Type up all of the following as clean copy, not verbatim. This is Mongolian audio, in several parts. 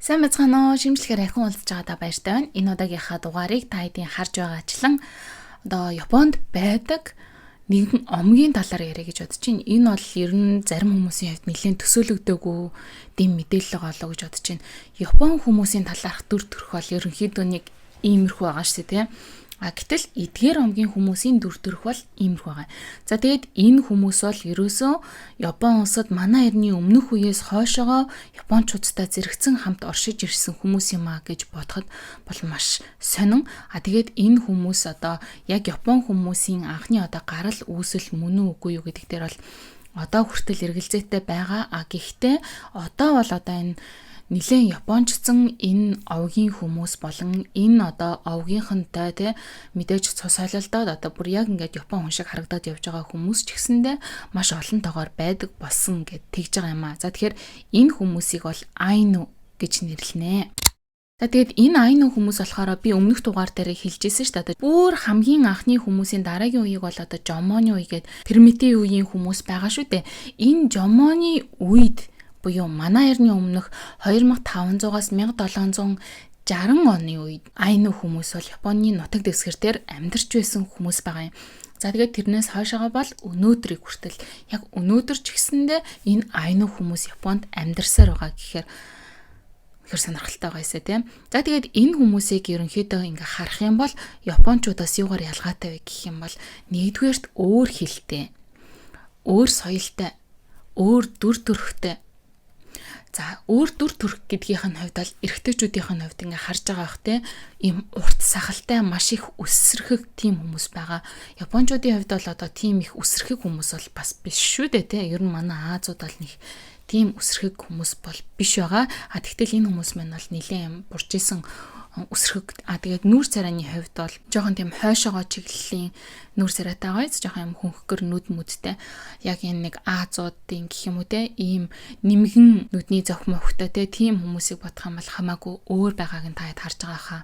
Сайн мэцгаано шимжлэхээр архин уулзж байгаадаа баяртай байна. Энэ удаагийнхаа дугаарыг та хэдийн харж байгаачлан Японд байдаг нэгэн омгийн талаар яриа гэж бодож байна. Энэ бол ер нь зарим хүмүүсийн хувьд нэлээд төсөөлөгдөөгүй дэм мэдээлэл олоо гэж бодож байна. Япон хүмүүсийн талаарх дүр төрх бол ерөнхийдөө нэг иймэрхүү байгаа шүү дээ, тийм. Гэтэл эдгээр омгийн хүмүүсийн дүр төрх бол иймэрхүү байгаа. За тэгээд энэ хүмүүс бол ерөөсөө Япон улсад манай эртний өмнөх үеэс хойшоогоо Япончуудтай зэрэгцэн хамт оршиж ирсэн хүмүүс юм а гэж бодоход бол маш сонин. Тэгээд энэ хүмүүс яг Япон хүмүүсийн анхны гарал үүсэл мөн үгүй юу гэдэг дээр бол хүртэл эргэлзээтэй байгаа. Гэхдээ бол энэ нилээн япончсан энэ овгийн хүмүүс болон энэ овгийнхантай мэдээж цус солилдоод бүр яг ингээд япон хүн шиг харагдаад явж байгаа хүмүүс ч гэсэндээ маш олон тоогоор байдаг болсон гэд тэгж байгаа юм а. За тэгэхээр энэ хүмүүсийг бол айну гэж нэрлэнэ. За тэгээд энэ айну хүмүүс болохоор би өмнөх дугаар дээр хэлжсэн шүү дээ. Бүр хамгийн анхны хүмүүсийн дараагийн үеийг бол жомоны үе гэд Пермитийн үеийн хүмүүс байгаа шүү дээ. Энэ жомоны үед буюу манай эртний өмнөх 2500-аас 1760 оны үед айну хүмүүс бол Японы нутаг дэвсгэр дээр амьдарч байсан хүмүүс байгаа юм. За тэгээд тэрнээс хойшоогоо бол өнөөдрийг хүртэл яг өнөөдөр ч гэсэндээ энэ айну хүмүүс Японд амьдарсаар байгаа гэхээр сонирхолтой байгаа эсэ тийм. За тэгээд энэ хүмүүсийг ерөнхийдөө ингээ харах юм бол Япончуудаас юугаар ялгаатай вэ гэх юм бол нэгдүгээрт өөр хэлтэй, өөр соёлтой, өөр дүр төрхтэй. За өөр дүр төрх гэдгийнх нь хувьд бол эрэгтэйчүүдийнх нь хувьд ингээ харж байгаа бах те ийм урт сахалтай маш их өсрөхөг тийм хүмүүс байгаа. Япончуудын хувьд бол тийм их өсрөхөг хүмүүс бол бас биш шүү дээ те. Ер нь манай Азууд бол нэг тийм өсрөхөг хүмүүс бол биш байгаа. Тэгтэл энэ хүмүүс маань бол нэлээд буржсэн өсрөхөг. Тэгээд нүүр царайны хувьд бол жоохон тийм хойшоогоо чиглэлийн нүүр царайтай байгааз жоохон юм хөнхгөр нүд мүдтэй. Яг энэ нэг Азуудын гэх юм уу те ийм нэмгэн нүдний зохимогтой те тийм хүмүүсийг бодох юм бол хамаагүй өөр байгааг нь таад харж байгаа хаа.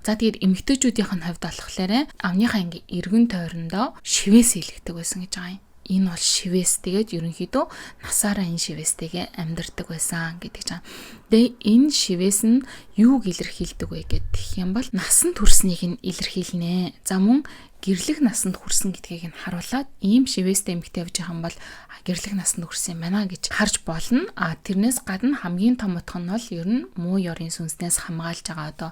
За тэгээд эмэгтэйчүүдийнх нь хувьд болохоор амныхаа ингээ эргэн тойрондоо шивээс илгдэг байсан гэж байгаа юм. Энэ бол шивээс тэгээд ерөнхийдөө насаараа энэ шивээстэйгээ амьдардаг байсан гэдэг чинь. Тэгээ энэ шивээс нь юуг илэрхийлдэг вэ гэх юм бол насан турсныг нь илэрхийлнэ. За мөн гэрлэх насанд хүрсэн гэдгийг нь харуулад ийм шивээстэй эмэгтэй явж байгаа юм бол гэрлэх насанд хүрсэн юм байна гэж харж болно. Тэрнээс гадна хамгийн том утга нь бол ер нь муу ёрын сүнснээс хамгаалж байгаа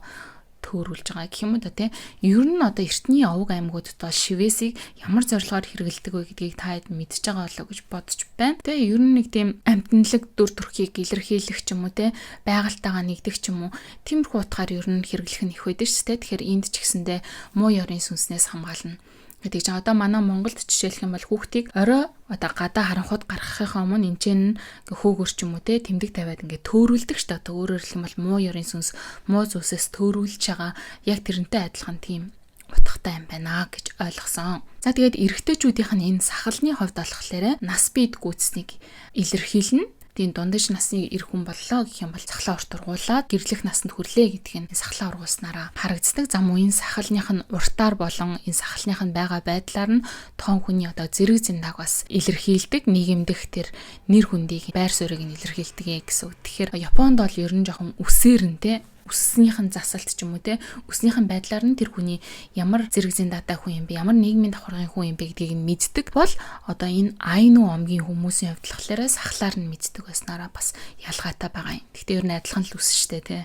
төөрүүлж байгаа гэх юм уу те. Ер нь эртний овг аймагуудад бол шивээсийг ямар зорилгоор хэрэгэлдэг вэ гэдгийг та хэд мэдж байгаа болоо гэж бодож байна. Тэ ер нь нэг тийм амтналаг дүр төрхийг илэрхийлэх ч юм уу те, байгальтайгаа нэгдэх ч юм уу тиймэрхүү утгаар ер нь хэрэглэх нь их байдаг шүү дээ. Тэгэхээр энд ч гэсэндээ муу ёрын сүнснээс хамгаална. Тэгээд манай Монголд жишээлх юм бол хүүхдийг орой гадаа харанхууд гаргахынхаа өмнө энэ хөөгөр ч юм уу те тэмдэг тавиад ингээ төөрүүлдэг шүү дээ. Өөрөөр хэлэх юм бол муу ёрын сүнс, муу зүйлсээс төөрүүлж байгаа яг тэрнтэй адилхан тийм утгатай юм байна гэж ойлгосон. За тэгээд эрэгтэйчүүдийнх нь энэ сахалны хувьд болохоор нас бид гүйцэснийг илэрхийлнэ. Тийм дундаж насны эр хүн боллоо гэх юм бол сахлаа урт ургуулад гэрлэх насанд хүрлээ гэдгийг нь сахлаа ургуулснараа харагддаг. Зам үеийн сахалных нь уртаар болон энэ сахалных нь байгаа байдлаар нь тоон хүний зэрэг зэндаг бас илэрхийлдэг. Нийгэмдэх тэр нэр хүндийг байр суурийг нь илэрхийлдэг гэсэн үг. Тэгэхээр Японд бол ер нь жоохон үсээрнтэй өсснийхэн засалт ч юм уу те өснийхэн байдлаар нь тэр хүний ямар зэрэг зэндатай хүн юм бэ, ямар нийгмийн давхаргын хүн юм бэ гэдгийг нь мэддэг бол энэ айну омгийн хүмүүсийн хувьд болохоор сахлаар нь мэддэг байснараа бас ялгаатай байгаа юм. Гэхдээ ер нь адилхан л үс штэ те.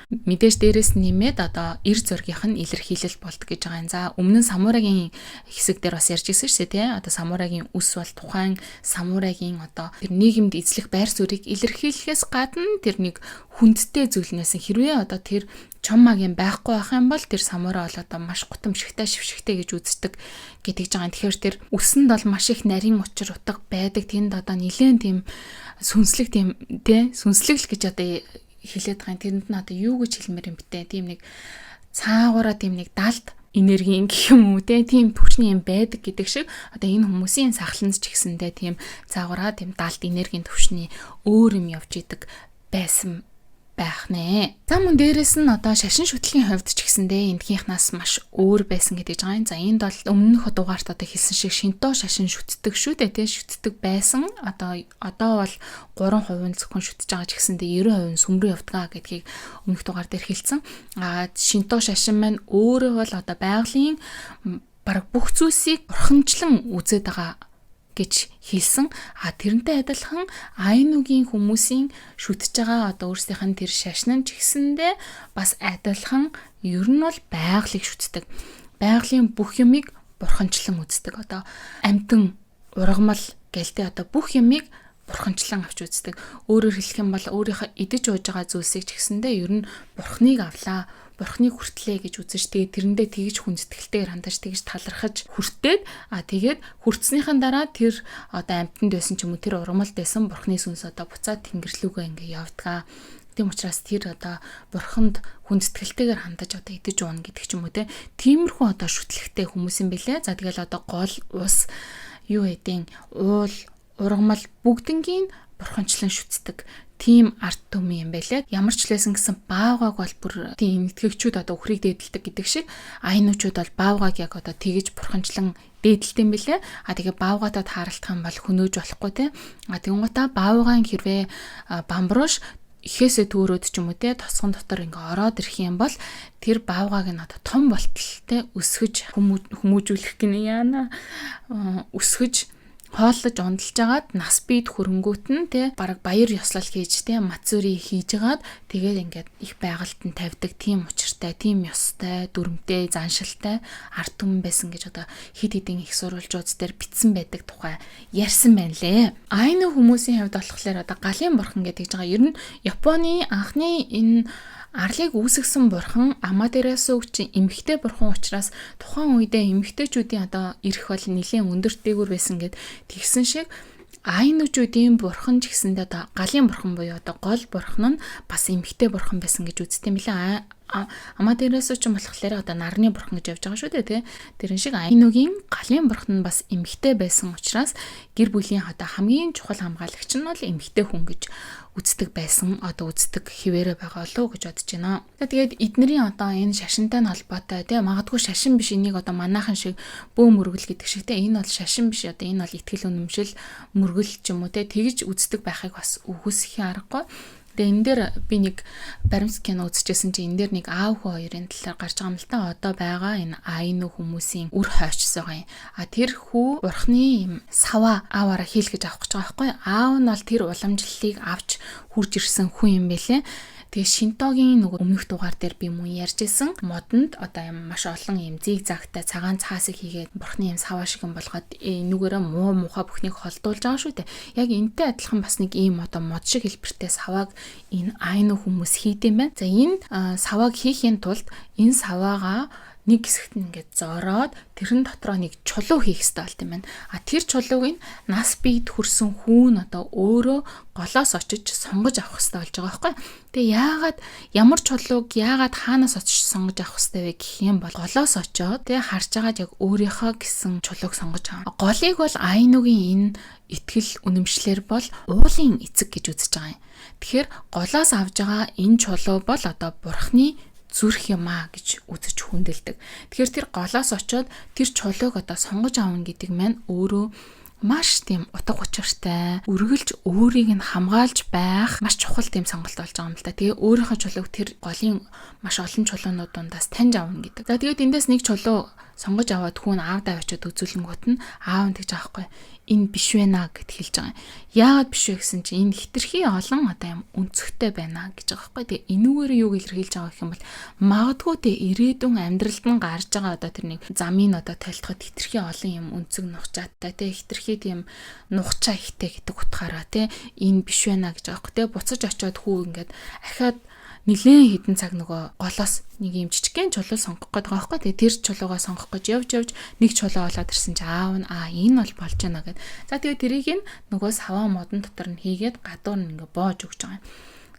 Мэдээж дээрээс нэмээд эр зургийнх нь илэрхийлэл болдог гэж байгаа юм. За өмнө нь самурагийн хэсэг дээр бас ярьж ирсэн шүү дээ. Самурагийн үс бол тухайн самурагийн тэр нийгэмд эзлэх байр суурийг илэрхийлэхээс гадна тэр нэг хүндтэй зүйлнээс хэрвээ тэр чоммагийн байхгүй байх юм бол тэр самурай бол маш гутамшигтай шившигтэй гэж үздэг гэдэг жагаа. Тэгэхээр тэр үсэнд бол маш их нарийн учир утга байдаг. Тэнд нилээн тийм сүнслэг тийм сүнслэг л гэж хэлээд байгаа. Тэрэнд нь юу гэж хэлмээр юм бтэ. Тийм нэг цаагаараа тийм нэг далд энергийн гэх юм уу тийм төвчний юм байдаг гэдэг шиг энэ хүмүүсийн сахалнц ч гэсэндээ тийм цаагаараа тийм далд энергийн төвчний өөр юм явж идэг байсан байх нэ. За мөн дээрэс нь одоо шашин шүтлгийн хувьд ч гэсэндээ эндхийнхнаас маш өөр байсан гэдэг жагаа. За энд бол өмнөх дугаарт одоо хэлсэн шиг шинто шашин шүтдэг шүү дээ, тий шүтдэг байсан. Одоо бол 3% зөвхөн шүтж байгаа ч гэсэндээ 90% сүмрэн явдгаа гэдгийг өмнөх дугаар дээр хэлсэн. Шинто шашин маань өөрөө бол одоо байгалийн бараг бүх зүйлсийг бурханчлан үзээд байгаа гэж хэлсэн. Тэрнтэй адилхан Айнугийн хүмүүсийн шүтж байгаа одоо өөрсдийнх нь тэр шашин ч гэсэндээ бас адилхан ер нь бол байгалыг шүтдэг. Байгалийн бүх юмыг бурханчлан үздэг. Одоо амьтан ургамал гэлтэй одоо бүх юмыг бурханчлан авч үздэг. Өөрөөр хэлэх юм бол өөрийнхөө идэж ууж байгаа зүйлсийг ч гэсэндээ ер нь бурхныг авлаа, бурхныг хүртлээ гэж үзэж тэгээд тэрэндээ тэгж хүндэтгэлтэйгээр хандаж тэгж талархаж хүртээд тэгээд хүртснийхэн дараа тэр одоо амьтанд байсан ч юм уу тэр ургамалд байсан бурхны сүнс одоо буцаад тэнгэрлүүгээ ингээ явдгаа. Тийм учраас тэр одоо бурханд хүндэтгэлтэйгээр хандаж одоо идэж ууна гэдэг ч юм уу тиймэрхүү одоо шүтлэгтэй хүмүүс юм бэлээ. За тэгэл одоо гол ус юу эдийн уул ургамал бүгднгийн бурханчлан шүтдэг тийм арт түмэн юм байлээ. Ямар ч лсэн гэсэн баавгаг бол бүр тийм итгэгчүүд одоо үхрийг дээдэлдэг гэдэг шиг айнуучууд бол баавгаг яг одоо тэгж бурханчлан дээдэлт юм бэлээ. Тэгээ баавгатаа тааралдах юм бол хөнөөж болохгүй те. Тэнгуутаа баавгаан хэрвээ бамбрууш ихээсээ төөрөөд ч юм уу тосгон дотор ингээ ороод ирэх юм бол тэр баавгааг нь одоо том болтолтой өсгөж хүмүүжүүлэх гинэ яана өсгөж хооллож ундалж агаад нас бид хөрөнгөт нь бараг баяр ёслол хийж мацүри хийж агаад тэгээд ингээд их байгальд нь тавьдаг тийм учиртай, тийм ёстой, дүрмтэй, заншилтай арт түмэн байсан гэж одоо хид хидийн их сурвалжууд дээр бичсэн байдаг тухай ярьсан байна лээ. Айну хүмүүсийн хувьд болохоор одоо галын бурхан гэдэг жбайгаа ер нь Японы анхны энэ арлыг үүсгэсэн бурхан Аматерасу гэж эмэгтэй бурхан учраас тухайн үедээ эмэгтэйчүүдийн одоо эрх бол нэлээд өндөр дээгүүр байсан гэд тэгсэн шиг айнуучуудын бурхан ч гэсэндээ одоо галын бурхан буюу одоо гол бурхан нь бас эмэгтэй бурхан байсан гэж үздэг юм билээ. Аматерасу ч болохоор одоо нарны бурхан гэж явж байгаа шүү дээ тий. Тэрэн шиг айнугийн галын бурхан нь бас эмэгтэй байсан учраас гэр бүлийн одоо хамгийн чухал хамгаалагч нь бол эмэгтэй хүн гэж үздэг байсан, одоо үздэг хിവэрэ байгаа лөө гэж бодож байна. Тэгээд эднэрийн одоо энэ шашинтай нь холбоотой тий магадгүй шашин биш энийг одоо манайхан шиг бөө мөргөл гэдэг шиг тий энэ бол шашин биш одоо энэ бол итгэл үнэмшил мөргөл ч юм уу тий тэгж үздэг байхыг бас үгүйсэх аргагүй. Тэгээ энэ дээр би нэг баримт кино үзчихсэн чинь энэ дээр нэг аав хүү хоёрын талаар гарч байгаа юм л та. Одоо байгаа энэ айну хүмүүсийн үр хойчс байгаа юм. Тэр хүү бурхны юм сава ааваараа хийлгэж авах гэж байгаа байхгүй. Аав нь бол тэр уламжлалыг авч хурж ирсэн хүн юм бэлээ. Тэгээ Шинтогийн нөгөө өмнөх дугаар дээр би мөн ярьжсэн модонд одоо юм маш олон юм зигзагтай цагаан цаасыг хийгээд бурхны юм сава шиг юм болгоод энүүгээрээ муу муухай бүхнийг холдуулж байгаа шүү дээ. Яг энтэй адилхан бас нэг ийм одоо мод шиг хэлбэртэй савааг энэ айну хүмүүс хийдэм байна. За энэ савааг хийхийн тулд энэ саваагаа нэг хэсэгт нь ингээд зороод тэрэн дотроо нэг чулуу хийх хэрэгтэй болт юм байна. Тэр чулууг нь нас биед хүрсэн хүүн одоо өөрөө голоос очиж сонгож авах хэрэгтэй болж байгаа байхгүй. Тэгээ яагаад ямар чулууг яагаад хаанаас очиж сонгож авах хэрэгтэй вэ гэх юм бол голоос очоод тэгээ харж агаад яг өөрийнхөө гэсэн чулууг сонгож авах. Голыг бол айнугийн энэ итгэл үнэмшлэр бол уулын эцэг гэж үзэж байгаа юм. Тэгэхээр голоос авж байгаа энэ чулуу бол одоо бурхны зүрх юм аа гэж үзэж хүндэлдэг. Тэгэхээр тэр голоос очоод тэр чулууг одоо сонгож аавна гэдэг маань өөрөө маш тийм утга учиртай, үргэлж өөрийг нь хамгаалж байх маш чухал тийм сонголт болж байгаа юм л да. Тэгээ өөрийнхөө чулууг тэр голын маш олон чулуунууд дундаас таньж аавна гэдэг. За тэгээд эндээс нэг чулуу сонгож аваад хүн аавдаа очиод үзүүлэнгүүт нь аав нь тэгж аахгүй энэ биш байна гэд хэлж байгаа юм. Яагаад биш вэ гэсэн чинь энэ хитрхи олон одоо юм өнцгтэй байна гэж байгаа байхгүй. Тэгээ энүүгээр юу илэрхийлж байгаа гэх юм бол магадгүй тэ ирээдүйн амьдралд нь гарч байгаа одоо тэр нэг замын одоо тайлтгад хитрхи олон юм өнцөг нухчааттай тэ хитрхи тийм нухчаа ихтэй гэдэг утгаараа тэ энэ биш байна гэж байгаа байхгүй. Тэгээ буцаж очиод хүү ингээд ахаад нэлээд хідэн цаг нөгөө голоос нэг юм жижигхэн чулуу сонгох гээд байгаа байхгүй. Тэгээ тэр чулуугаа сонгох гэж явж нэг чулуу олоод ирсэн чи аав нь энэ бол болж байна гэд. За тэгээ тэрийг нь нөгөө саваа модон дотор нь хийгээд гадуур нь ингээ боож өгч байгаа юм.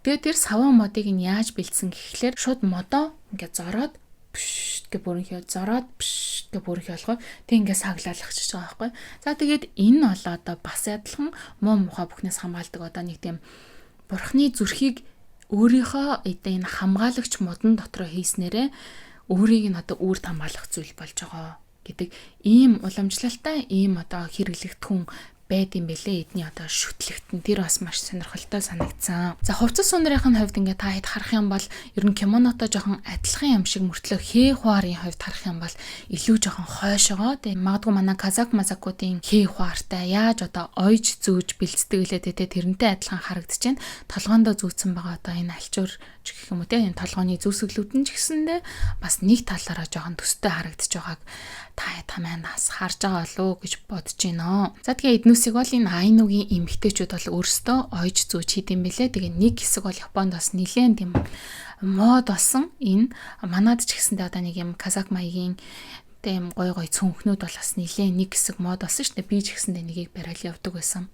Тэгээ тэр саваа модыг нь яаж бэлдсэн гэхлээр шууд модоо ингээ зороод бш гэ бүрэнхий зороод бш гэ бүрэнхий болгоо. Тэг ингээ саглаалгachж байгаа байхгүй. За тэгээд энэ бол одоо бас адилхан муу мухаа бүхнээс хамгаалдаг одоо нэг тийм бурхны зүрхийг өөрийнхөө энэ хамгаалагч модон дотроо хийснээрээ өөрийг нь одоо үрд хамгаалах зүйл болж байгаа гэдэг ийм уламжлалтай ийм одоо хэрэглэгдэхүүн байд юм бэлээ эдний одоо шүтлэгтэн тэр бас маш сонирхолтой санагдсан. За хувцас сунрын хувьд ингээд та хэд харах юм бол ер нь кимонотой жоохон адилхан юм шиг мөртлөө хээ хуарын хувьд харах юм бол илүү жоохон хойшоогоо. Тэгээ магадгүй манай казак мазакуудын хээ хуартай яаж одоо ойж зүүж бэлцдэг лээ тэрнтэй адилхан харагдаж байна. Толгоондоо зүүцсэн байгаа одоо энэ альчуур ч гэх юм уу те энэ толгооны зүсгэлүүд нь ч гэсэндээ бас нэг талаараа жоохон төстэй харагдаж байгааг та манаас харж байгаа болов гэж бодож байна. За тэгээ эднүсийг бол энэ айнугийн эмэгтэйчүүд бол өөрсдөө ойж зүүж хийдэм бэлээ. Тэгээ нэг хэсэг бол Японд бас нэлээд тийм мод болсон. Энэ манад ч гэсэндээ одоо нэг юм казак маягийн тийм гой цүнхнүүд бол бас нэлээд нэг хэсэг мод болсон шүү дээ. Би ч гэсэндээ нэгийг барайл явдаг байсан.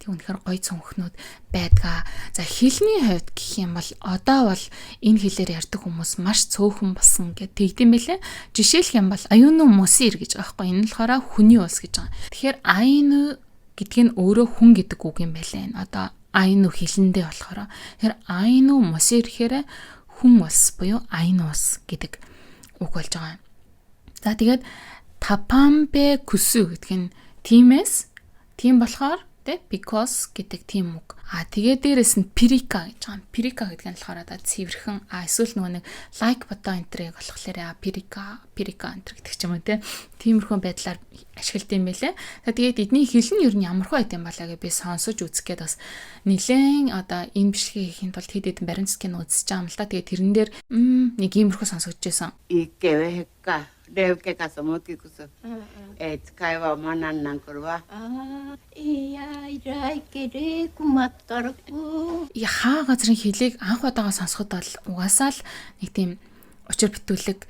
Тэг үнэхээр гой цүнхнүүд байдгаа. За хэлний хувьд гэх юм бол одоо бол энэ хэлээр ярьдаг хүмүүс маш цөөхөн болсон гэд тэгдэм байлээ. Жишээлх юм бол аюуну мусир гэж байгаа байхгүй. Энэ болохоор хүний ус гэж байгаа. Тэгэхээр аюуну гэдэг нь өөрөө хүн гэдэг үг юм байлээ. Одоо аюуну хэлэндээ болохоор. Тэгэхээр аюуну мусир гэхээр хүн ус буюу аюуну ус гэдэг үг болж байгаа. За тэгээд тапамбе күсү гэдэг нь тиймээс тийм болохоор because гэдэг тийм үг. Тэгээд дээрэс нь pirika гэж байгаа. Pirika гэдэг нь болохоор одоо цэвэрхэн эсвэл нөгөө нэг like button энтрийг болохоор pirika энтер гэдэг ч юм уу те. Тиймэрхүү байдлаар ашигладаг юм байлээ. Тэгээд эдний хэл нь ер нь ямар хөө байт юм балаа гэж би сонсож үзэх гээд бас нилээн одоо энэ бичлэгийг хийхэд бол хэд хэдэн баримтскийг үзэж байгаа юм л да. Тэгээд тэрэн дээр нэг иймэрхүү сонсогдож байсан. Икэвэка Revke kasamoki kuso. Kaiwa manan kurwa. Яйрайкэрэ куматтарку. Яхаа газрын хэлийг анх удаага сонсоход бол угаасаа л нэг тийм учир битүүлэг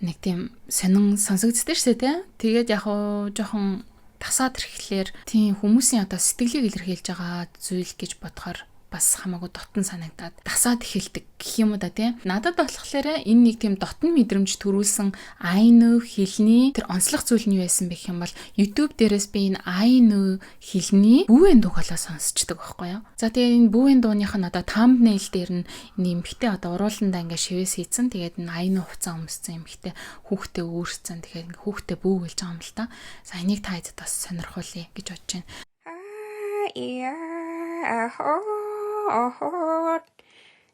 нэг тийм сонин сонсогддөө шүү дээ. Тэгээд яг уу жоохон тасаад ирэхлээр тийм хүмүүсийн одоо сэтгэлийг илэрхийлж байгаа зүйл гэж бодохоор бас хамаагүй дотн санагдаад тасаад эхэлдэг гэх юм уу да тийм. Надад болохоор энэ нэг тийм дотн мэдрэмж төрүүлсэн айну хэлний тэр онцлог зүйл нь юу байсан бэ гэх юм бол YouTube дээрээс би энэ айну хэлний бүүвэн дууг олоо сонсчдаг байхгүй юу. За тэгээ энэ бүүвэн дууных нь одоо thumbnail дээр нь нэмхтэй одоо урууландаа ингээ шивээс хийцэн тэгээд энэ айну хуцаа өмссөн эмхтэй хүүхдээ өөрсцэн тэгэхээр ингээ хүүхдээ бүүгэлж байгаа юм л та. За энийг та хэд бас сонирхуулъя гэж бодож байна.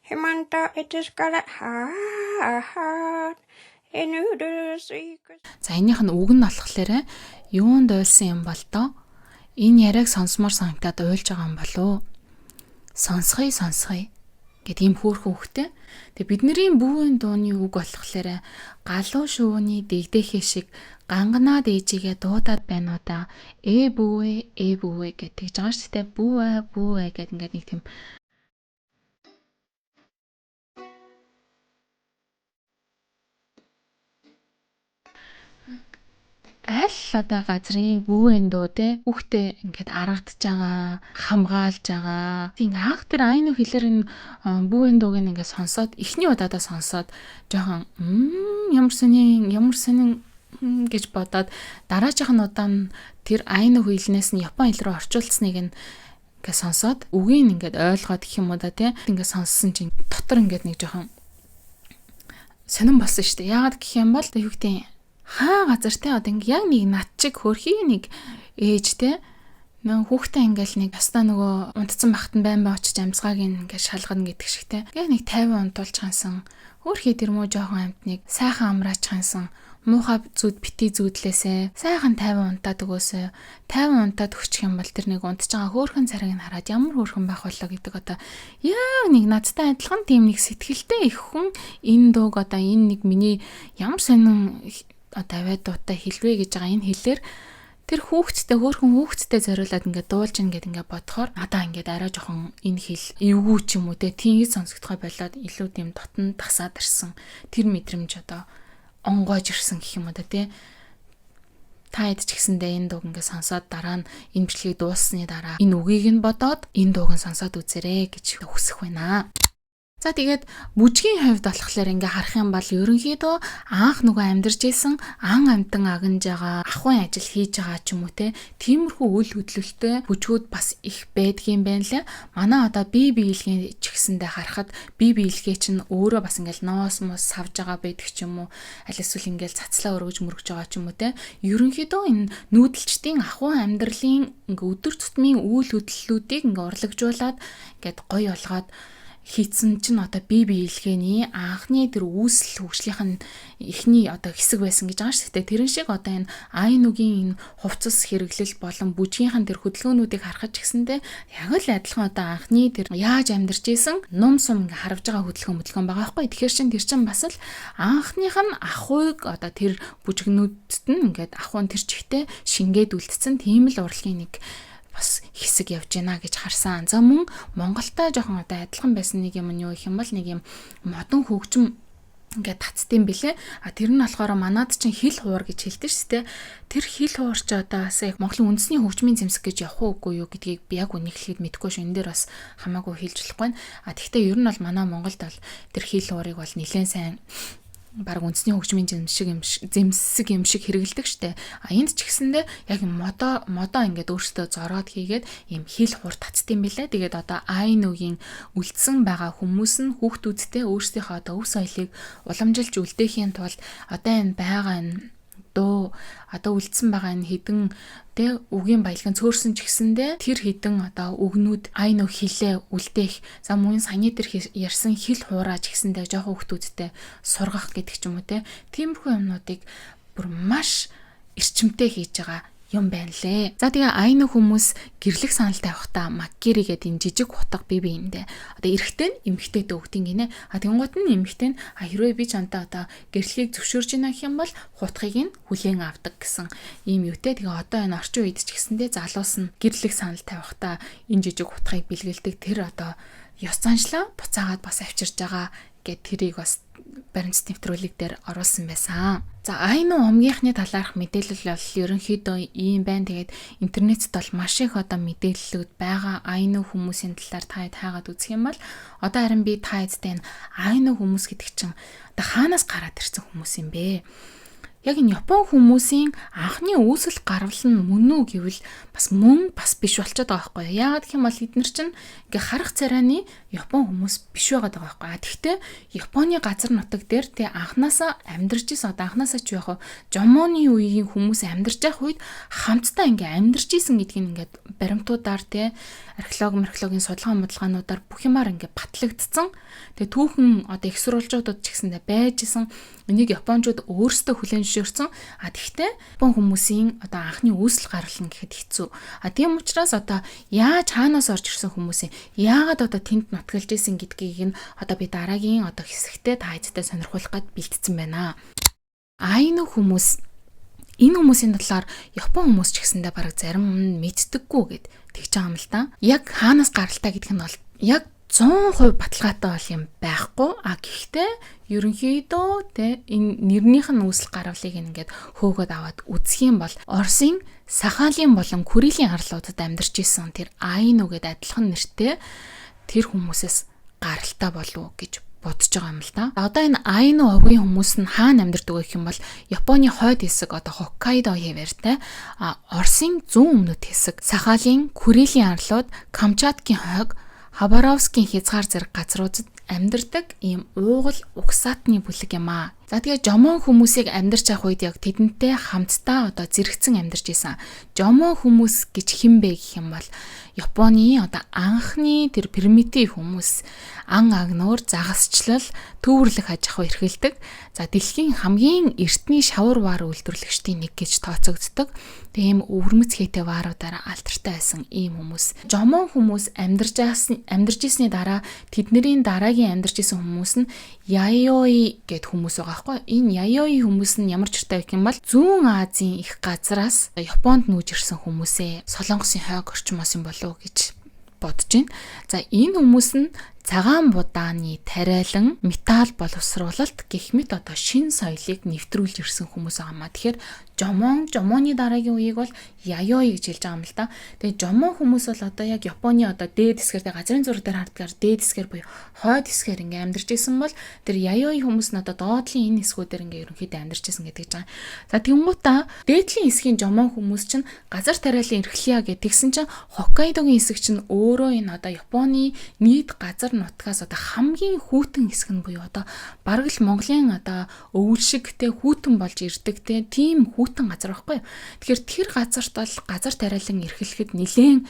Himanta itiskala За энийх нь үг нь болохоор юунд ойлсон юм бол доо энэ яриаг сонсомоор санагдаад ойлж байгаа юм болов. Сонсхий гэдэг ийм хөөрхөн үгтэй. Тэгээ бидний бүүвэн дууны үг болохоор галуу шувууны дэгдэхээ шиг ганганаад ээжигээ дуудаад байна уу да. Бүүвэ гэдэг жагаа шүү дээ. Бүүвэ гэдэг ингээд нэг тийм аль одоо газрын бүүвэн дуу те хүүхдээ ингээд аргадж байгаа, хамгаалж байгаа. Тийм анх тэр айну хэлээр энэ бүүвэн дууг ингээд сонсоод эхний удаадаа сонсоод жоохон ямар сонин гэж бодоод дараагийн удаа тэр айну хэлнээс нь Япон хэл рүү орчуулсныг ингээд сонсоод үгийг ингээд ойлгоод гэх юм уу да те ингээд сонссон чинь дотор ингээд нэг жоохон сонирн болсон шүү дээ. Яагаад гэх юм бол юу гэдэг хаа газар те одоо ингээ яг нэг над чиг хөрхий нэг ээж те нөө хүүхдээ ингээл нэг ястаа нөгөө унтцсан бахт нь байн очиж амсгааг ингээ шалгана гэдэг шиг те ингээ нэг 50 унтуулж хансан хөрхий тэр муу жоохон амтныг сайхан амрааж хансан муухай зүуд бити зүудлээсээ сайхан 50 унтаад өгөөсөө 50 унтаад өгчих юм бол тэр нэг унтж байгаа хөөрхөн царайг нь хараад ямар хөөрхөн байх болоо гэдэг одоо яг нэг надтай адилхан тийм нэг сэтгэлтэй их хүн энэ дууг одоо энэ нэг миний ямар сонин аваад дуутай хэлвэ гэж байгаа энэ хэлээр тэр хүүхдтэй хөөрхөн хүүхдтэй зориулаад ингээд дуулж ингээд бодохоор надаа ингээд арай жоохон энэ хэл эвгүй ч юм уу те тийгээс сонсогдохой болоод илүү тийм дотн тасаад ирсэн тэр мэдрэмж одоо онгойж ирсэн гэх юм уу те та хэд ч гэсэндээ энэ дууг ингээд сонсоод дараа нь энэ бичлэгийг дууссаны дараа энэ үгийг нь бодоод энэ дууг нь сонсоод үзээрэй гэж хүсэх байна. За тэгээд бүжгийн хувьд болохоор ингээ харах юм бол ерөнхийдөө анх нөгөө амьдарч исэн ан амтан агнж байгаа ахуйн ажил хийж байгаа ч юм уу те тиймэрхүү үйл хөдлөлтөй бүжгүүд бас их байдгийн байна лээ. Манай одоо бие биелгийн ч гэсэндээ харахад бие биелгээ чинь өөрөө бас ингээл ноос мос савж байгаа байдаг ч юм уу. Аль эсвэл ингээл цацлаа өргөж мөргөж байгаа ч юм уу те. Ерөнхийдөө энэ нүүдэлчдийн ахуйн амьдралын ингээ өдөр тутмын үйл хөдлөлүүдийг ингээ урлагжуулаад ингээд гоё болгоод хийцэн чинь одоо бие биелгээний анхны тэр үүсэл хөгжлийнх нь эхний одоо хэсэг байсан гэж байгаа шүү дээ. Тэрэн шиг одоо энэ айн үгийн энэ хувцас хэрэглэл болон бүжгийнхэн тэр хөдөлгөөнүүдийг харахад ч гэсэндээ яг л адилхан одоо анхны тэр яаж амьдарч исэн ном сум ингээ харж байгаа хөдөлгөөн байгаа байхгүй. Тэгэхээр тэр чинь бас л анхных нь ахуйг одоо тэр бүжгнүүдэд нь ингээд ахуйн тэр чигтээ шингээд үлдсэн тийм л урлагийн нэг бас хэсэг явж байна гэж харсан. За мөн Монголтой жоохон одоо адилхан байсан нэг юм нь юу гэх юм бол нэг юм модон хөгжим ингээд татдсан бэлээ. Тэр нь болохоор манад чинь хил хуур гэж хэлдэг шүү дээ. Тэр хил хуур ч одоо бас яг Монголын үндэсний хөгжмийн зэмсэг гэж явах уугүй юу гэдгийг би яг үнийг хэлэхэд мэдэхгүй шүү. Энэ дээр бас хамаагүй хэлж болохгүй. Тэгэхдээ ер нь бол манай Монголд бол тэр хил хуурыг бол нэлээд сайн баг үндэсний хөгжмийн зэмсэг юм шиг хэрэгэлдэг штэ. Энд ч гэсэндээ яг модо ингээд өөртөө зороод хийгээд ийм хил хур татдсан билээ. Тэгээд одоо айн үгийн үлдсэн байгаа хүмүүс нь хүүхдүүдтэй өөрсдийнхөө одоо өв соёлыг уламжилж үлдээхийн тулд одоо энэ байгаа энэ дуу одоо үлдсэн байгаа энэ хідэн тэ үгийн баялгын цөөрсөн ч гэсэндээ тэр хідэн одоо үгнүүд айн үг хилээ үлдээх за мөн саяны тэр ярьсан хил хуураа ч гэсэндээ жоохон хүүхдүүдтэй сургах гэдэг ч юм уу те тиймэрхүү юмнуудыг бүр маш эрчимтэй хийж байгаа юм байна лээ. За тэгээ айн хүмүүс гэрлэх санал тавихтаа маккери гэдэг энэ жижиг хутга бие биендээ одоо эрэгтэй нь эмэгтэйдээ өгдөг гинэ. Тэнгуут нь эмэгтэй нь хэрвээ би чамтай одоо гэрлэхийг зөвшөөрж байна гэх юм бол хутгийг нь хүлээн авдаг гэсэн ийм юутэй. Тэгээ одоо энэ орчин үед ч гэсэндээ залуус нь гэрлэх санал тавихтаа энэ жижиг хутгийг бэлгэлдэг тэр одоо ёс заншлаа буцаагаад бас авчирж байгаа гэд тэрийг бас баримт нэвтрүүлэг дээр оруулсан байсан. За айн омгийнхны талаарх мэдээлэл бол ерөнхийдөө ийм байна. Тэгээд интернетд бол маш их одоо мэдээллүүд байгаа. Айн хүмүүсийн талаар та хаагаад үзэх юм бол одоо харин би та эдтэй айн хүмүүс гэдэг чинь одоо хаанаас гараад ирсэн хүмүүс юм бэ? Яг энэ Япон хүмүүсийн анхны үүсэл гарвал нь мөн үү гэвэл бас биш болчиход байгаа байхгүй юу. Яагаад гэх юм бол эдгээр чинь ингээ харах царайны Япон хүмүүс биш байгаа байхгүй юу. Тэгэхдээ Японы газар нутаг дээр тэ анханасаа амьдарч исэн одоо анханасаа ч яг жомооны үеийн хүмүүс амьдарч байх үед хамтдаа ингээ амьдарч исэн гэдгийг ингээд баримтуудаар тэ археологийн судалгаануудаар бүх юмар ингээ батлагдсан. Тэгээ түүхэн одоо их сурвалжуудад ч гэсэндээ байж исэн энийг японочууд өөрсдөө хүлээн зөвшөөрсөн. Тэгэхдээ Япон хүмүүсийн одоо анхны үүсэл гаргална гэхэд хэцүү. Тийм учраас одоо яаж хаанаас орж ирсэн хүмүүсийн яагаад одоо тэнд нутгалж исэн гэдгийг нь одоо би дараагийн одоо хэсэгтээ та хэдтэй сонирхуулах гээд бэлтцсэн байна. Айн хүмүүс энэ хүмүүсийн талаар Япон хүмүүс ч гэсэндээ бараг зарим нь мэддэггүй гэд тэгж байгаа юм л да. Яг хаанаас гаралтай гэдг нь бол яг 100% баталгаатай бол юм байхгүй. Гэхдээ ерөнхийдөө тэ энэ нэрнийх нь үүсэл гарвалыг ингээд хөөгөөд аваад үзэх юм бол Оросын Сахалин болон Курилийн арлуудад амьдарч исэн тэр айн үгээд адилхан нэртэй тэр хүмүүсээс гаралтай болов гэж бодож байгаа юм л да. Одоо энэ айн овгийн хүмүүс нь хаана амьдардаг вэ гэх юм бол Японы хойд хэсэг одоо Хоккайдо хэвээртэй Оросын зүүн өмнөд хэсэг Сахалин, Курилийн арлууд, Камчаткийн хойг Хабаровскийн хязгаар зэрэг газруудад амьдардаг ийм уугал угсаатны бүлэг юм аа. За тэгээ жомон хүмүүсийг амьдарч авах үед яг тэдэнтэй хамтдаа одоо зэрэгцэн амьдарч исэн. Жомон хүмүүс гэж хэн бэ гэх юм бол Японы одоо анхны тэр примитив хүмүүс ан агнуур загасчлал төвөрлөх аж ахуй эрхэлдэг. За дэлхийн хамгийн эртний шавар ваар үйлдвэрлэгчдийн нэг гэж тооцогддог. Тийм өвөрмөц хийтэй вааруудаараа алдартай байсан ийм хүмүүс. Жомон хүмүүс амьдарч ирсний дараа тэдний дараагийн амьдарч исэн хүмүүс нь Яйои гэд хүмүүс байгаа байхгүй. Энэ Яйои хүмүүс нь ямар ч төртэй гэх юм бол Зүүн Азийн их газраас Японд нүүж ирсэн хүмүүсээ Солонгосын хойг орчмоос юм болов гэж бодож байна. За энэ хүмүүс нь цагаан будааны тариалан металл боловсруулалт гэх мэт одоо шин соёлыг нэвтрүүлж ирсэн хүмүүс байгаамаа. Тэгэхээр Жомооны дараагийн үеийг бол Яёй гэж хэлж байгаа юм л да. Тэгээ жомоо хүмүүс бол одоо яг Японы одоо дээд хэсгээр газрын зураг дээр хардгаар дээд хэсгээр буюу хойд хэсгээр ингээ амьдарч исэн бол тэр Яёй хүмүүс нь одоо доотлын энэ хэсгүүдээр ингээ ерөнхийдөө амьдарч исэн гэдэг жаа. За тэнгуутаа дээдлийн хэсгийн жомоо хүмүүс чинь газар тариалан эрхлэе гэдгсэн чинь Хоккайдогийн хэсэг чинь өөрөө энэ одоо Японы нийт газар нутгаас одоо хамгийн хүйтэн хэсэг нь буюу одоо бараг л Монголын одоо өвөл шиг те хүйтэн болж ирдэг те тийм хүйтэн газар байхгүй юу. Тэгэхээр тэр газарт бол газар тариалан эрхлэхэд нэлээд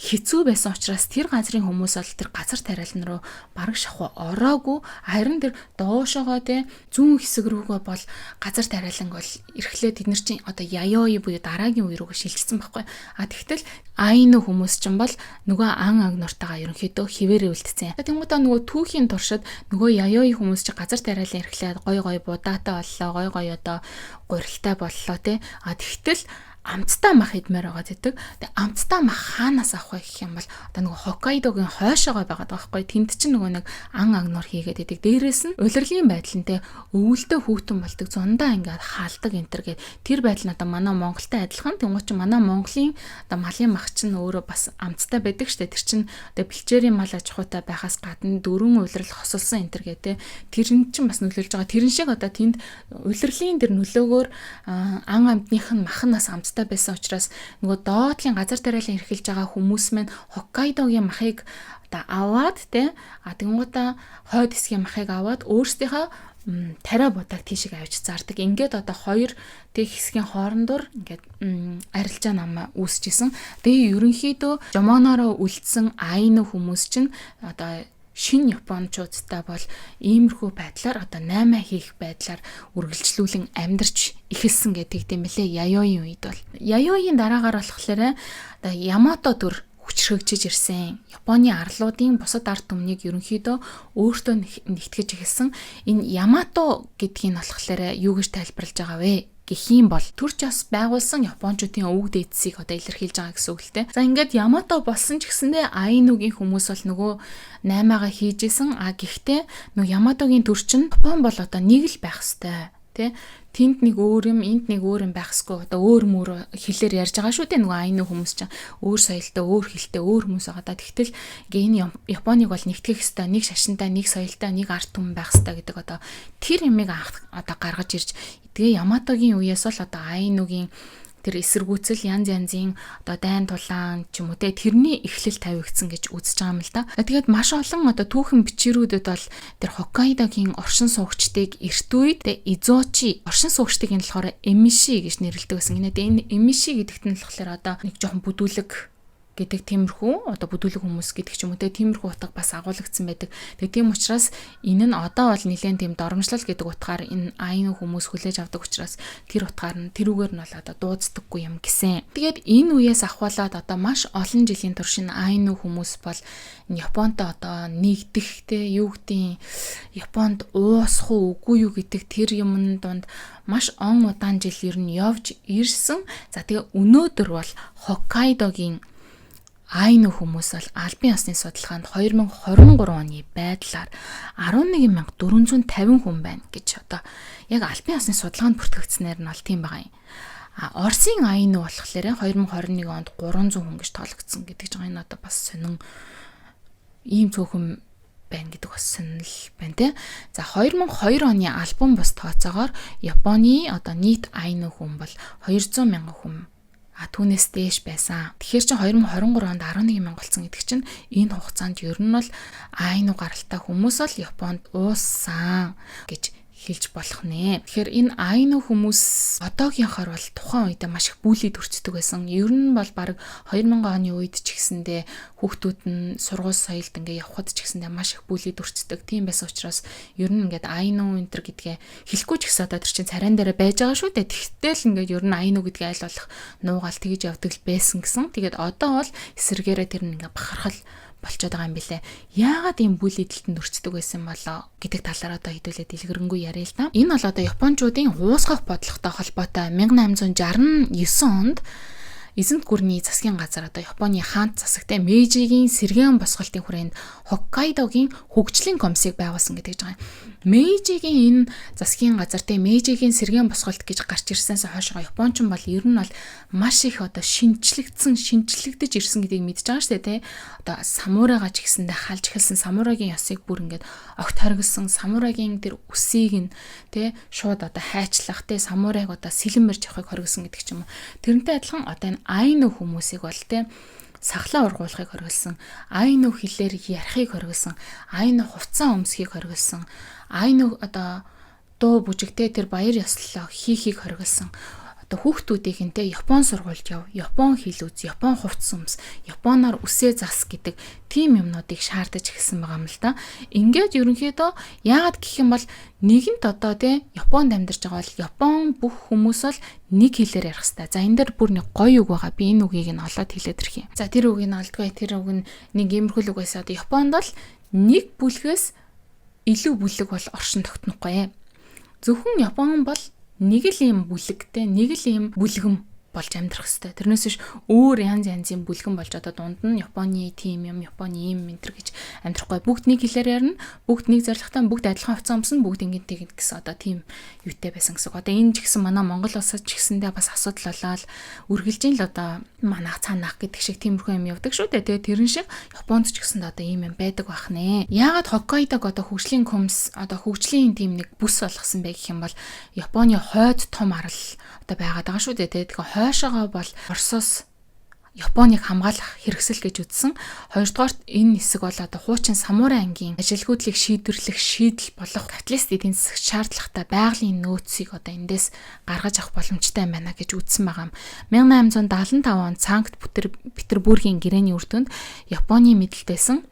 хэцүү байсан учраас тэр газрын хүмүүс бол тэр газар тариалан руу бараг шахуу ороогүй, харин тэр доошоогоо те зүүн хэсэг рүүгээ бол газар тариалан бол эрхлээд тэд нар чинь одоо Яёй буюу дараагийн үе рүүгээ шилжсэн байхгүй. Тэгтэл Айну хүмүүс чинь бол нөгөө ан агнууртайгаа ерөнхийдөө хിവэрэ үлдсэн. Тэнгуудаа нөгөө түүхийн туршид нөгөө Яёй хүмүүс чинь газар тариалан эрхлээд гой будаатай боллоо, гой одоо гурилтай боллоо те. Тэгтэл амттай мах идмээр байгаа гэдэг. Тэгээ амттай мах хаанаас авах вэ гэх юм бол одоо нөгөө Хоккайдогийн хойшоогоо байгаад байгаа байхгүй. Тэнд чинь нөгөө нэг ан агнуур хийгээд идэг. Дээрээс нь улирлын байдал нь те өвөлдөө хүүтэн болдог. Зундаа ингээд хаалдаг энтер гээд тэр байдал нь одоо манай Монголтай адилхан. Тэнгуут чи манай Монголын одоо малын мах чинь өөрөө бас амттай байдаг штэ. Тэр чинь одоо бэлчээрийн мал аж ахуйтай байхаас гадна дөрвөн улирал хосолсон энтер гээд те тэр нь чинь бас нөлөөлж байгаа. Тэрэн шиг одоо тэнд улирлын тэр нөлөөгөөр ан амтных нь махнаас амттай байсан учраас нөгөө доотлын газар тариалан эрхэлж байгаа хүмүүс маань Хоккайдогийн махыг одоо аваад те тэнгуудаа хойд хэсгийн махыг аваад өөрсдийнхөө тариа будааг тийшээ авч зардаг. Ингээд одоо хоёр тэг хэсгийн хоорондор ингээд арилжаа нам үүсчихсэн. Тэгээ ерөнхийдөө жомоноороо үлдсэн Айну хүмүүс чинь одоо шинэ Японочдтай бол иймэрхүү байдлаар одоо 8 хийх байдлаар үргэлжлүүлэн амьдарч эхэлсэн гэдэг юм лээ. Яёйн үед бол Яёйн дараагаар болохоор одоо Ямато төр хүчрхэгжиж ирсэн. Японы арлуудын бусад ард түмнийг ерөнхийдөө өөртөө нэгтгэж эхэлсэн. Энэ Ямато гэдгийг нь болохоор юу гэж тайлбарлаж байгаа вэ гэх юм бол төрч бас байгуулсан Япончуудын өвөг дээдсийг одоо илэрхийлж байгаа гэсэн үг л дээ. За ингээд Ямато болсон ч гэсэндээ Айнугийн хүмүүс бол нөгөө 8-аагаа хийжсэн. Гэхдээ нөгөө Яматогийн төр чинь Япон бол одоо нэг л байх хэвээр тий. Тэнд нэг өөр юм, энд нэг өөр юм байхсгүй одоо өөр мөр хэлээр ярьж байгаа шүү дээ. Нөгөө Айну хүмүүс чинь өөр соёлтой, өөр хэлтэй, өөр хүмүүс байгаа даа. Тэгтэл энэ Японыг бол нэгтгэх хэвээр нэг шашинтай, нэг соёлтой, нэг ард түмэн байх хэвээр гэдэг одоо тэр юмыг одоо гаргаж ирж тэгээ Яматогийн үеэс бол одоо Айнугийн тэр эсэргүүцэл янзын одоо дайн тулаан ч юм уу те тэрний эхлэл тавигдсан гэж үзэж байгаа юм л да. Тэгээд маш олон одоо түүхэн бичээрүүдэд бол тэр Хоккайдогийн оршин суугчдыг эрт үед Изочи оршин суугчдыг нь болохоор Эмиши гэж нэрлэдэг гэсэн. Энэ Эмиши гэдэгт нь болохоор одоо нэг жоохон бүдүүлэг гэдэг тиймэрхүү одоо бүдүүлэг хүмүүс гэдэг ч юм уу те тиймэрхүү утга бас агуулгдсан байдаг. Тэгээ тийм учраас энэ нь одоо бол нэлээд тийм доромжлол гэдэг утгаар энэ Айну хүмүүс хүлээж авдаг учраас тэр утгаар нь тэрүүгээр нь бол одоо дууцдаггүй юм гэсэн. Тэгээд энэ үеэс ахвалаад одоо маш олон жилийн турш энэ Айну хүмүүс бол Японтой одоо нэгдэх те юу гэдгийг Японд уусах үгүй юу гэдэг тэр юмн донд маш он удаан жил ер нь явж ирсэн. За тэгээ өнөөдөр бол Хоккайдогийн Айну хүмүүс бол албан ёсны судалгаанд 2023 оны байдлаар 11450 хүн байна гэж одоо яг албан ёсны судалгаанд бүртгэгдсэнээр нь бол тийм байгаа юм. Оросын Айну болохоор 2021 онд 300 хүн гэж тоологдсон гэдэг ч байгаа. Энэ одоо бас сонин ийм цөөхөн байна гэдэг бас сонирхол байна те. За 2002 оны альбом бус тооцоогоор Японы одоо нийт Айну хүн бол 200 мянган хүн түүнээс дээш байсан. Тэгэхээр чи 2023 онд 11 мянга болсон гэдэг чинь энэ хугацаанд ер нь бол Айну гаралтай хүмүүс бол Японд ууссан гэж хэлж болох нэ. Тэгэхээр энэ Айну хүмүүс одоогийнхоор бол тухайн үед маш их бүлий төрцдөг байсан. Ер нь бол баг 2000 оны үед ч гэсэндээ хүүхдүүд нь сургууль соёлд ингээ явхад ч гэсэндээ маш их бүлий төрцдөг. Тийм байсан учраас ер нь ингээд Айну энтер гэдгээ хэлэхгүй ч гэсэн одоо тэр чинь царайн дээр байж байгаа шүү дээ. Тэгтэл ингээд ер нь Айну гэдгээ аль болох нуугаал тэгж явдаг л байсан гэсэн. Тэгээд одоо бол эсэргээрээ тэр нь ингээ бахархал болчиход байгаа юм билэ. Яагаад ийм бүл эдэлтэнд өрцдөг байсан болоо гэдэг талаар одоо хэдүүлээ дэлгэрэнгүй яриа л да. Энэ бол одоо Япончуудын уусгах бодлоготой холбоотой 1869 онд эзэнт гүрний засгийн газар одоо Японы хаант засагтай Мэйжигийн сэргээн босголтын хүрээнд Хоккайдогийн хөгжлийн комиссийг байгуулсан гэдэг жбайгаа юм. Мэйжигийн энэ засгийн газар те Мэйжигийн сэргээн босголт гэж гарч ирсэнээс хойшоо Япончин бол ер нь бол маш их одоо шинжлэгдэж ирсэн гэдгийг мэдж байгаа шүү дээ те. Одоо самурайгаа ч гэсэндээ халж эхэлсэн самурайгийн ёсыг бүр ингээд огт хоригдсан самурайгийн тэр үсийг нь те шууд одоо хайчлах те самурайг одоо сэлэмэрж явахыг хоригдсан гэдэг ч юм уу. Тэрнтэй адилхан одоо энэ айну хүмүүсийг бол те сахлаа ургуулахыг хоригдсан, айну хэлээр ярихыг хоригдсан, айну хувцас өмсөхийг хоригдсан, айну одоо дуу бүжигтэй тэр баяр ёслолоо хийхийг хоригдсан. Одоо хүүхдүүдийн те Япон сургуульд яв, Япон хэл үз, Япон хувцас өмс, Японоор үсээ зас гэдэг тийм юмнуудыг шаардаж эхэлсэн байгаа юм л да. Ингээд ерөнхийдөө яагаад гэх юм бол нэгэнт одоо те Японд амьдарч байгаа бол Япон бүх хүмүүс бол нэг хэлээр ярих хэрэгтэй. За энэ дээр бүр нэг гоё үг байгаа. Би энэ үгийг нь олоод хэлээд ирэх юм. За тэр үгийг нь олдгоо. Тэр үг нь нэг иймэрхүү үг байсан. Одоо Японд бол нэг бүлгээс илүү бүлэг бол оршин тогтнохгүй. Зөвхөн Япон бол нэг л юм бүлэгтэй, нэг л юм бүлгэм болж амьдрах хэрэгтэй. Тэрнээс биш өөр янз янзын бүлгэн болж одоо дунд нь Японы тим юм, Японы юм ментэр гэж амьдрахгүй. Бүгд нэг хэлээр ярина, бүгд нэг зорилготой, бүгд адилхан хувцас өмсөн, бүгд ингэж тэгнэ гэсэн одоо тим юутай байсан гэсэн. Одоо энэ ч гэсэн манай Монгол улсад ч гэсэндээ бас асуудал болоод үргэлжийн л одоо манах цаанах гэдэг шиг тиймэрхүү юм явдаг шүү дээ. Тэгээ тэрэн шиг Японд ч гэсэн одоо ийм юм байдаг байх нэ. Яагаад Хоккайдог одоо хөгжлийн комисс одоо хөгжлийн тим нэг бүс болгосон бэ гэх юм бол Японы хойд том арал одоо байгаад байгаа шүү дээ. Тэгээ хойшоогоо бол Оросоос Японыг хамгаалах хэрэгсэл гэж үзсэн. Хоёрдугаарт энэ хэсэг бол одоо хуучин самурай ангийн ажилгүйдлийг шийдвэрлэх шийдэл болох капиталист эдийн засаг шаардлагатай байгалийн нөөцийг одоо эндээс гаргаж авах боломжтой юм байна гэж үзсэн байгаа юм. 1875 онд Санкт Петербургийн гэрээний үр дүнд Японы мэдлэлтэйсэн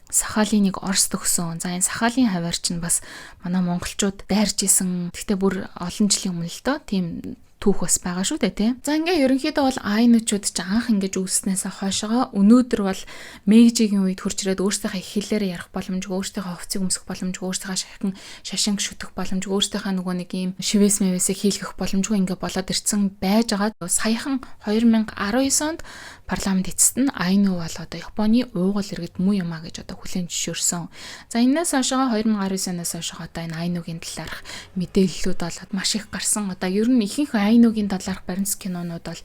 Сахалиныг Оросд өгсөн. За энэ Сахалин хавар чинь бас манай монголчууд дайрж исэн. Гэхдээ бүр олон жилийн өмнө л доо тийм түүх бас байгаа шүү дээ тий. За ингээ ерөнхийдөө бол айнучууд ч анх ингэж үүснээс хойшоо өнөөдөр бол Мэйжигийн үед хурж ирээд өөрсдийнхээ хэлээр ярих боломжгүй, өөрсдийнхээ хувцсыг өмсөх боломжгүй, өөрсдийнхээ шашин шүтэх боломжгүй, өөрсдийнхээ нөгөө нэг юм шивэс мэвэсийг хийлгэх боломжгүй ингээ болоод ирсэн байж байгаа. Саяхан 2019 онд парламент эцэст нь айну бол одоо Японы уугуул иргэд муу юм а гэж одоо хүлээн зөвшөөрсөн. За энэс хойшоо 2019 оноос хойшоо одоо энэ айнугийн талаарх мэдээллүүд болоод маш их гарсан. Одоо ер нь ихэнх айнугийн талаарх баримтат кинонууд бол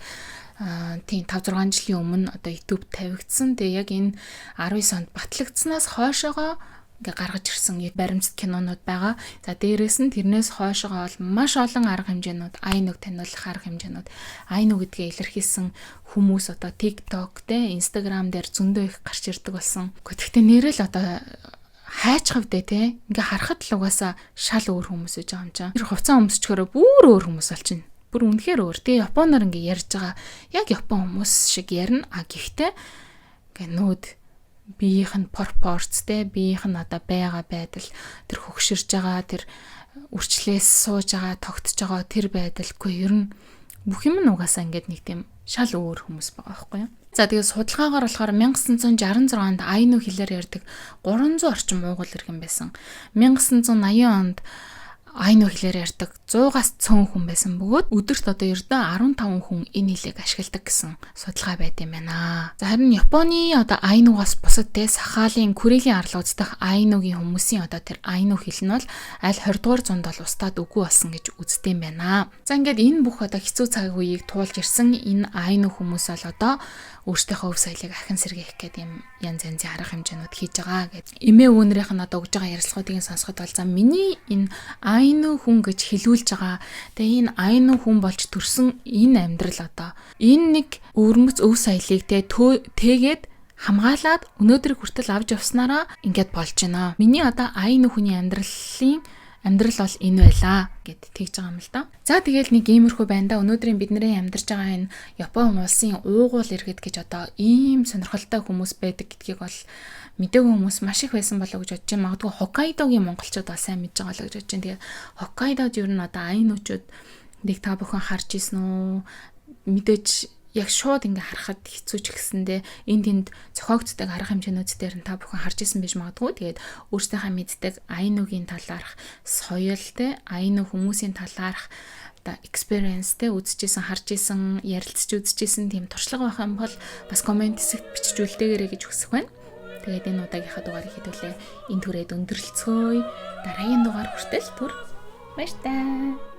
тийм 5-6 жилийн өмнө одоо YouTube тавигдсан. Тэгээ яг энэ 19 онд батлагдсанаас хойшоогоо ингээ гаргаж ирсэн баримтат кинонууд байгаа. За дээрээс нь тэрнээс хойшоогоо бол маш олон арга хэмжээнүүд, айнуг таниулах арга хэмжээнүүд, айну гэдгээ илэрхийлсэн хүмүүс одоо TikTok те Instagram дээр зөндөө их гарч ирдэг болсон. Гэхдээ нэрэл одоо хайч хавдэ те ингээ харахад л угаасаа шал өөр хүмүүс гэж байгаа юм чинь. Тэр хувцас өмсчгөрөө бүр өөр хүмүүс болчихно. Бүр үнэхээр өөр. Тэгээ Японоор ингээ ярьж байгаа. Яг Япон хүмүүс шиг ярина. А гэхдээ ингээ нүүд биеийнх нь пропорцтэй, биеийнх нь одоо байгаа байдал, тэр хөгширж байгаа, тэр үрчлээс сууж байгаа, тогтж байгаа тэр байдалгүй ер нь бүх юм нь угаасаа ингээд нэг тийм шал өөр хүмүүс байгаа байхгүй юу? За тэгээд судалгаагаар болохоор 1966 онд айну хэлээр ярьдаг 300 орчим уугуул иргэн байсан. 1980 онд айну хэлээр ярьдаг 100-аас цөөн хүн байсан бөгөөд өдөрт одоо ердөө 15 хүн энэ хэлийг ашигладаг гэсэн судалгаа байд юм байна. За харин Японы одоо айнугаас бусад те Сахалин, Курилын арлууд дахь айнугийн хүмүүсийн одоо тэр айну хэл нь бол аль 20 дугаар зуунд бол устдаад үгүй болсон гэж үздэг юм байна. За ингээд энэ бүх одоо хэцүү цаг үеийг туулж ирсэн энэ айну хүмүүс бол одоо өөрсдийнхөө өв соёлыг ахин сэргээх гэдэг юм янз янзын арга хэмжээнүүд хийж байгаа гэж. Эмээ өвнөрийнх нь одоо өгж байгаа ярилцлагуудыг сонсоход бол за миний энэ айну хүн гэж хэлүүлж байгаа. Тэгээ энэ айну хүн болж төрсөн энэ амьдрал одоо энэ нэг өвөрмөц өв соёлыг тэгээд хамгаалаад өнөөдөр хүртэл авч явснараа ингээд болж байна. Миний одоо айну хүний амьдрал бол энэ байлаа гэд тэгж байгаа юм л да. За тэгэл нэг иймэрхүү байна да. Өнөөдрийн бидний амьдарч байгаа энэ Япон улсын уугуул иргэд гэж одоо ийм сонирхолтой хүмүүс байдаг гэдгийг бол мэдээгүй хүмүүс маш их байсан болоо гэж бодож байна. Магадгүй Хоккайдогийн монголчууд бол сайн мэдж байгаа л гэж бодож байна. Тэгээд Хоккайдод ер нь одоо айнуучууд нэг та бүхэн харж ирсэн үү? Мэдээж яг шууд ингээ харахад хэцүү ч гэсэндээ энэ тэнд зохиогддог арга хэмжээнүүд дээр нь та бүхэн харж исэн байж магадгүй. Тэгээд өөрсдийнхээ мэддэг айнугийн талаарх соёл те айну хүмүүсийн талаарх одоо experience те үзчихсэн, харж исэн, ярилцж үзчихсэн тийм туршлага байх юм бол бас комент хэсэгт бичиж үлдээгээрэй гэж хүсэх байна. Тэгээд энэ удаагийнхаа дугаарыг хэдүүлээ энэ түрээд өндөрлцгөөе. Дараагийн дугаар хүртэл түр баяр таа.